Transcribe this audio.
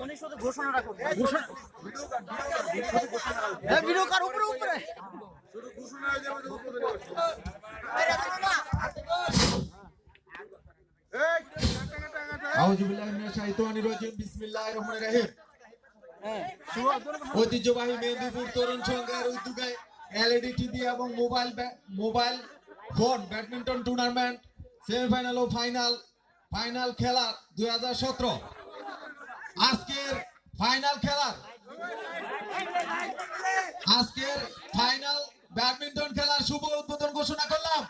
উনি শুধু ঘোষণাটা করবেন। ঐতিহ্যবাহী মেহেন্দিপুর তরুণ সংঘের উদ্যোগে এলইডি টিভি এবং mobile phone badminton tournament semifinal ও ফাইনাল খেলা 2017 আজকের ফাইনাল ব্যাডমিন্টন খেলার শুভ উদ্বোধন ঘোষণা করলাম।